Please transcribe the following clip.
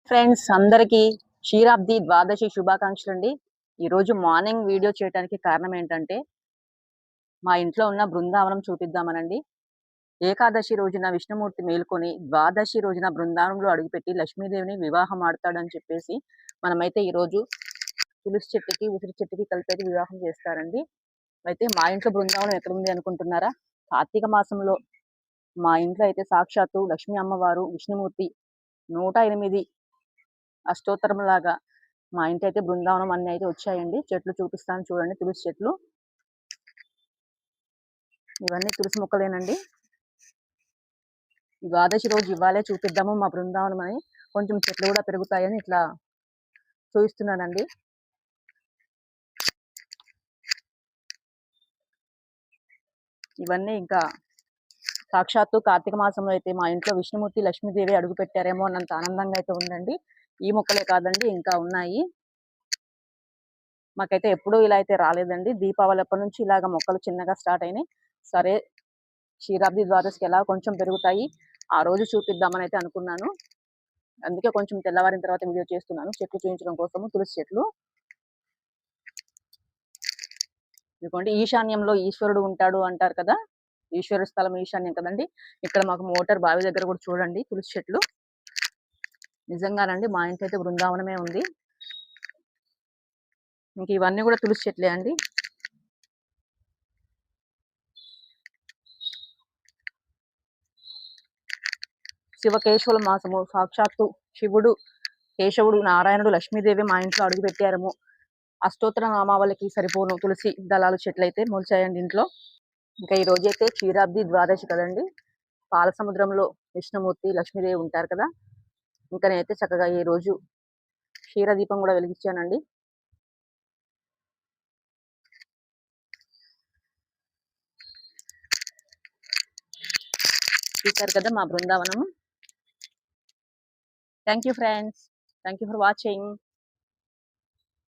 Friends అందరికీ క్షీరాబ్ది ద్వాదశి శుభాకాంక్షలు అండి. ఈరోజు మార్నింగ్ వీడియో చేయడానికి కారణం ఏంటంటే మా ఇంట్లో ఉన్న బృందావనం చూపిద్దామనండి. ఏకాదశి రోజున విష్ణుమూర్తి మేల్కొని ద్వాదశి రోజున బృందావనంలో అడుగుపెట్టి లక్ష్మీదేవిని వివాహం ఆడతాడని చెప్పేసి మనమైతే ఈరోజు తులసి చెట్టుకి ఉసిరి చెట్టుకి కలిపి వివాహం చేస్తారండి. అయితే మా ఇంట్లో బృందావనం ఎక్కడ ఉంది అనుకుంటున్నారా? కార్తీక మాసంలో మా ఇంట్లో అయితే సాక్షాత్తు లక్ష్మీ అమ్మవారు విష్ణుమూర్తి 108 అష్టోత్తరం లాగా మా ఇంటి అయితే బృందావనం అన్ని అయితే వచ్చాయండి. చెట్లు చూపిస్తాను చూడండి, తులసి చెట్లు. ఇవన్నీ తులసి మొక్కలేనండి. ద్వాదశి రోజు ఇవ్వాలే చూపిద్దాము మా బృందావనం అని, కొంచెం చెట్లు కూడా పెరుగుతాయని ఇట్లా చూపిస్తున్నానండి. ఇవన్నీ ఇంకా సాక్షాత్తు కార్తీక మాసంలో అయితే మా ఇంట్లో విష్ణుమూర్తి లక్ష్మీదేవి అడుగు పెట్టారేమో అన్నంత ఆనందంగా అయితే ఉందండి. ఈ మొక్కలే కాదండి, ఇంకా ఉన్నాయి. మాకైతే ఎప్పుడూ ఇలా అయితే రాలేదండి. దీపావళి అప్పటి నుంచి ఇలాగ మొక్కలు చిన్నగా స్టార్ట్ అయినాయి. సరే, క్షీరాబ్ది ద్వాదశికి ఎలా కొంచెం పెరుగుతాయి, ఆ రోజు చూపిద్దామని అయితే అనుకున్నాను. అందుకే కొంచెం తెల్లవారిన తర్వాత వీడియో చేస్తున్నాను, చెట్లు చూపించడం కోసము. తులసి చెట్లు ఇదిగోండి. ఈశాన్యంలో ఈశ్వరుడు ఉంటాడు అంటారు కదా, ఈశ్వర స్థలం ఈశాన్యం కదండి. ఇక్కడ మాకు మోటార్ బావి దగ్గర కూడా చూడండి తులసి చెట్లు. నిజంగానండి, మా ఇంటి అయితే బృందావనమే ఉంది. ఇంక ఇవన్నీ కూడా తులసి చెట్లే అండి. శివకేశవుల మాసము, సాక్షాత్తు శివుడు, కేశవుడు, నారాయణుడు, లక్ష్మీదేవి మా ఇంట్లో అడుగు పెట్టారము. అష్టోత్తర నామావళికి సరిపోను తులసి దళాలు చెట్లయితే మొలిచాయండి ఇంట్లో. ఇంకా ఈ రోజైతే క్షీరాబ్ది ద్వాదశి కదండి. పాల సముద్రంలో విష్ణుమూర్తి లక్ష్మీదేవి ఉంటారు కదా. ఇంకా నేనైతే చక్కగా ఈ రోజు క్షీరదీపం కూడా వెలిగించానండి. చూశారు కదా మా బృందావనము. Thank you friends, thank you for watching.